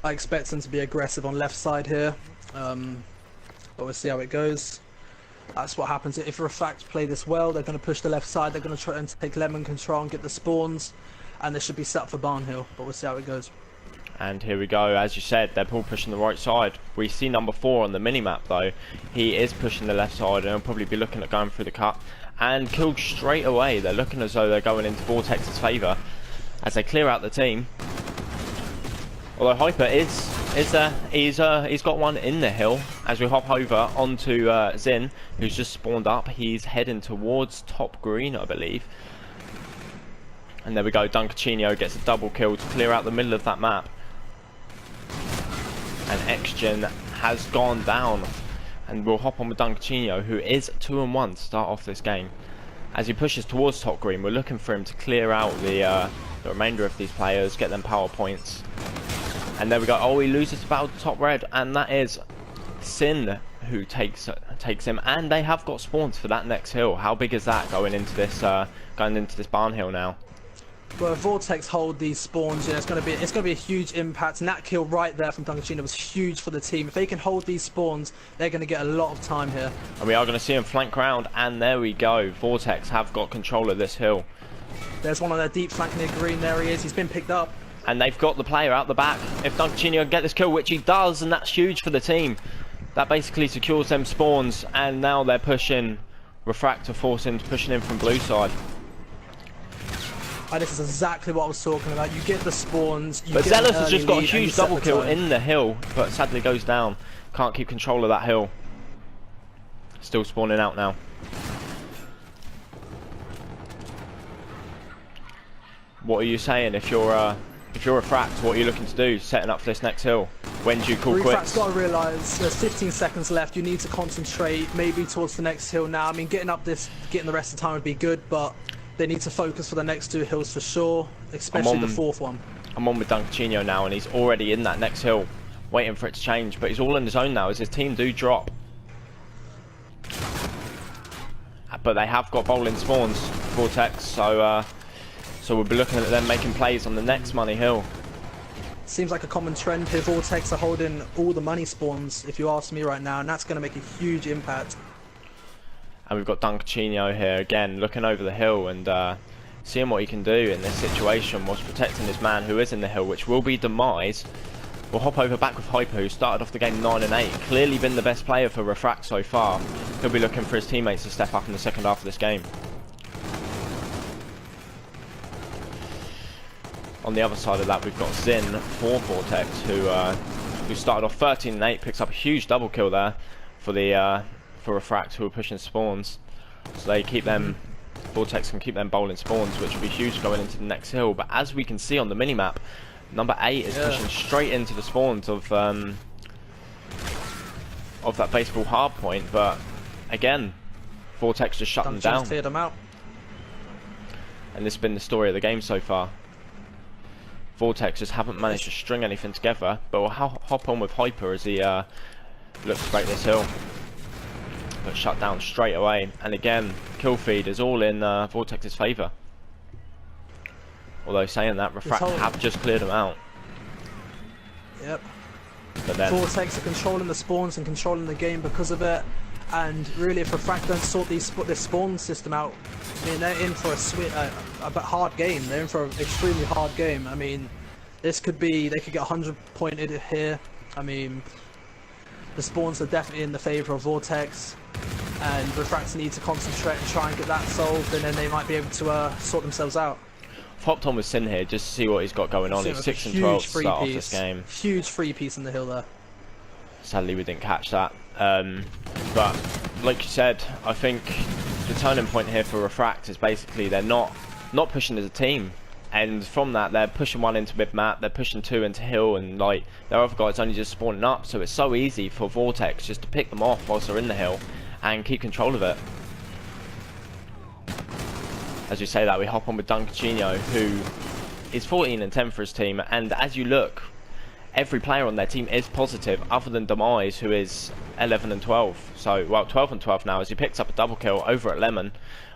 I expect them to be aggressive on left side here, but we'll see how it goes. That's what happens if Refract play this well. They're going to push the left side. They're going to try and take lemon control and get the spawns, and they should be set up for Barn Hill. But we'll see how it goes. And here we go. As you said, they're all pushing the right side. We see number 4 on the minimap though. He is pushing the left side, and he'll probably be looking at going through the cut and killed straight away. They're looking as though they're going into Vortex's favour as they clear out the team. Although Hyper is there, he's got one in the hill. As we hop over onto Zin, who's just spawned up. He's heading towards top green, I believe. And there we go, Dunkachino gets a double kill to clear out the middle of that map. And XGen has gone down. And we'll hop on with Dunkachino, who is 2-1 to start off this game. As he pushes towards top green, we're looking for him to clear out the remainder of these players, get them power points. And there we go. Oh, he loses the battle to top red, and that is Sin who takes him. And they have got spawns for that next hill. How big is that going into this barn hill now? Well, Vortex hold these spawns, yeah, it's going to be a huge impact. And that kill right there from Dunkachino was huge for the team. If they can hold these spawns, they're going to get a lot of time here. And we are going to see him flank round, and there we go. Vortex have got control of this hill. There's one on their deep flank near green. There he is. He's been picked up. And they've got the player out the back. If Dunkachino can get this kill, which he does, and that's huge for the team. That basically secures them spawns, and now they're pushing Refract to force him to pushing in from blue side. This is exactly what I was talking about. You get the spawns. But Zealous has just got a huge double kill in the hill, but sadly goes down. Can't keep control of that hill. Still spawning out now. What are you saying if you're Refract? What are you looking to do? Setting up for this next hill. When do you call quits? Refract's got to realise there's 15 seconds left. You need to concentrate, maybe towards the next hill now. I mean, getting the rest of the time would be good, but they need to focus for the next 2 hills for sure, especially the 4th one. I'm on with Dunkachino now, and he's already in that next hill, waiting for it to change. But he's all on his own now as his team do drop. But they have got bowling spawns, Vortex, so we'll be looking at them making plays on the next money hill. Seems like a common trend here. Vortex are holding all the money spawns, if you ask me right now, and that's going to make a huge impact. And we've got Dunkachino here again, looking over the hill and seeing what he can do in this situation whilst protecting his man who is in the hill, which will be Demise. We'll hop over back with Hyper, who started off the game 9-8. Clearly been the best player for Refract so far. He'll be looking for his teammates to step up in the second half of this game. On the other side of that, we've got Zin for Vortex, who started off 13-8, picks up a huge double kill there for Refract, who are pushing spawns. So they keep them, Vortex can keep them bowling spawns, which will be huge going into the next hill. But as we can see on the minimap, number 8 is pushing straight into the spawns of that baseball hard point. But again, Vortex just shut them down. Cleared them out. And this has been the story of the game so far. Vortex just haven't managed to string anything together, but we'll hop on with Hyper as he looks to break this hill. But shut down straight away, and again, kill feed is all in Vortex's favour. Although saying that, Refract have just cleared them out. Yep. But then Vortex are controlling the spawns and controlling the game because of it. And really, if Refract don't sort this spawn system out, I mean, they're in for a hard game. They're in for an extremely hard game. I mean, this could be, they could get 100 pointed here. I mean, the spawns are definitely in the favour of Vortex, and Refract need to concentrate and try and get that solved, and then they might be able to sort themselves out. I've hopped on with Sin here just to see what he's got going on. He's 6-12 to start off this game. Huge free piece in the hill there. Sadly, we didn't catch that. But like you said, I think the turning point here for Refract is basically they're not pushing as a team, and from that they're pushing 1 into mid map, they're pushing 2 into hill, and like their other guys only just spawning up, so it's so easy for Vortex just to pick them off whilst they're in the hill and keep control of it. As you say that, we hop on with Dunkachino, who is 14-10 for his team, and as you look, every player on their team is positive, other than Demise, who is 11-12. So, well, 12-12 now, as he picks up a double kill over at Lemon,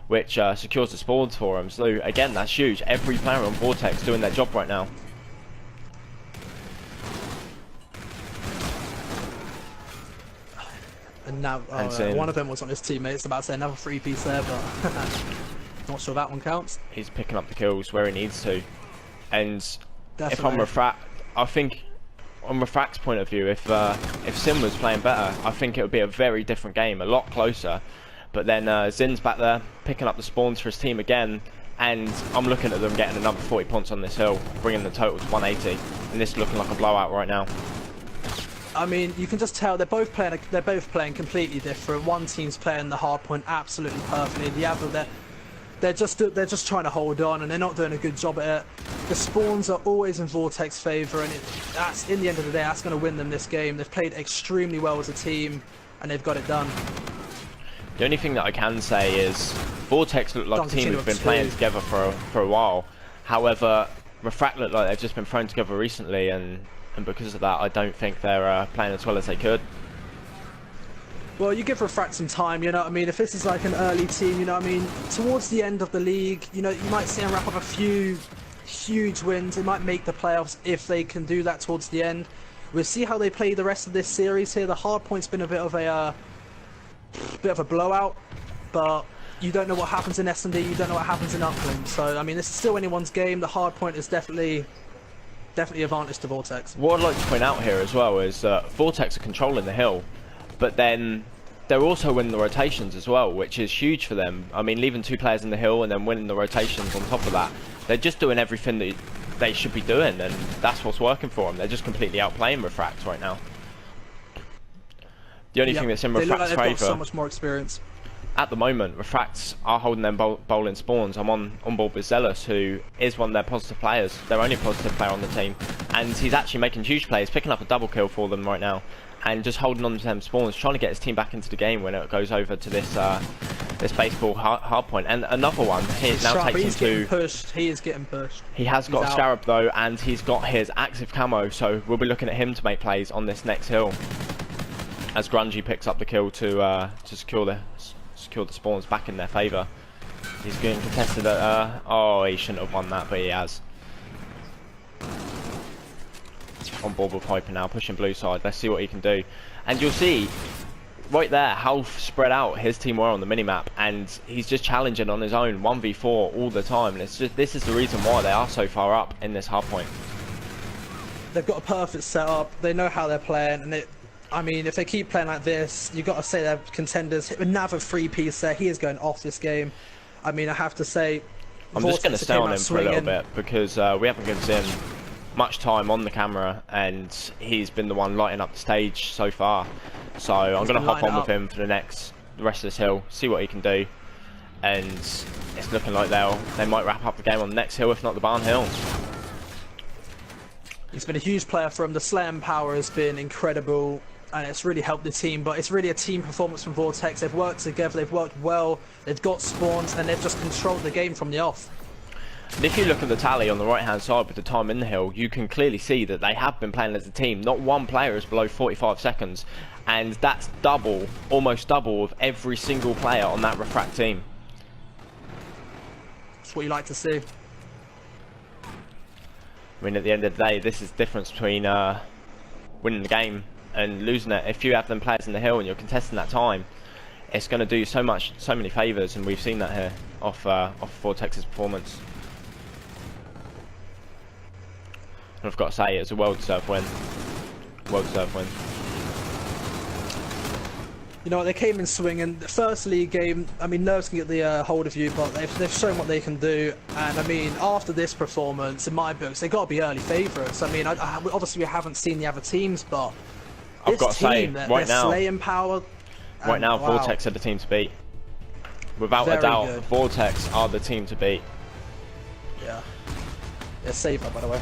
which secures the spawns for him. So, again, that's huge. Every player on Vortex doing their job right now. And now And one of them was on his teammates. About to say another 3-piece there, but not sure that one counts. He's picking up the kills where he needs to. And Definitely. if I'm Refract, I think on Refract's point of view, if Sim was playing better, I think it would be a very different game, a lot closer. But then Zin's back there picking up the spawns for his team again, and I'm looking at them getting another 40 points on this hill, bringing the total to 180, and this is looking like a blowout right now. I mean, you can just tell they're both playing completely different. One team's playing the hard point absolutely perfectly. The other, they're just trying to hold on, and they're not doing a good job at it. The spawns are always in Vortex favour, and that's in the end of the day, that's going to win them this game. They've played extremely well as a team, and they've got it done. The only thing that I can say is Vortex look like a team who've been playing together for a while. However, Refract look like they've just been thrown together recently, and because of that, I don't think they're playing as well as they could. Well, you give Refract some time, you know what I mean? If this is like an early team, you know what I mean? Towards the end of the league, you know, you might see them wrap up a few huge wins. They might make the playoffs if they can do that towards the end. We'll see how they play the rest of this series here. The hard point's been a bit of a blowout, but you don't know what happens in S&D, you don't know what happens in Upland. So, I mean, this is still anyone's game. The hard point is definitely advantage to Vortex. What I'd like to point out here as well is Vortex are controlling the hill, but then they're also winning the rotations as well, which is huge for them. I mean, leaving 2 players in the hill and then winning the rotations on top of that, they're just doing everything that they should be doing, and that's what's working for them. They're just completely outplaying Refract right now. The only thing that's in Refract's favour, they've got so much more experience. At the moment, Refracts are holding them bowling spawns. I'm on board with Zealous, who is one of their positive players, their only positive player on the team, and he's actually making huge plays, picking up a double kill for them right now, and just holding on to them spawns, trying to get his team back into the game when it goes over to this this baseball hard point. And another one, he's now taking to. He is getting pushed. He has got a Scarab though, and he's got his active camo, so we'll be looking at him to make plays on this next hill. As Grungy picks up the kill to secure the spawns back in their favour. He's getting contested at, oh, he shouldn't have won that, but he has. On board with Piper now, pushing blue side. Let's see what he can do. And you'll see, right there, how spread out his team were on the minimap, and he's just challenging on his own, 1v4 all the time. And it's just, this is the reason why they are so far up in this hard point. They've got a perfect setup, they know how they're playing, and I mean, if they keep playing like this, you've got to say they're contenders. Another 3-piece there, he is going off this game. I mean, I have to say, I'm just going to stay on him for a little bit, because we haven't given him much time on the camera, and he's been the one lighting up the stage so far. So I'm going to hop on with him for the rest of this hill, see what he can do. And it's looking like they might wrap up the game on the next hill, if not the barn hill. He's been a huge player for him. The slam power has been incredible, and it's really helped the team, but it's really a team performance from Vortex. They've worked together, they've worked well, they've got spawns, and they've just controlled the game from the off. And if you look at the tally on the right hand side with the time in the hill, you can clearly see that they have been playing as a team. Not one player is below 45 seconds, and that's double, almost double of every single player on that Refract team. That's what you like to see. I mean, at the end of the day, this is the difference between winning the game and losing it. If you have them players in the hill and you're contesting that time, it's going to do so many favours, and we've seen that here off Vortex's performance. And I've got to say, it's a well-deserved win. Well-deserved win. You know, they came in swinging. The first league game, I mean, nerves can get the hold of you, but they've shown what they can do. And I mean, after this performance, in my books, they've got to be early favourites. I mean, obviously we haven't seen the other teams, but I've got to say, right now, slaying power. Right now, wow. Vortex are the team to beat. Without a doubt, good. Vortex are the team to beat. Yeah. Yeah, save that, by the way.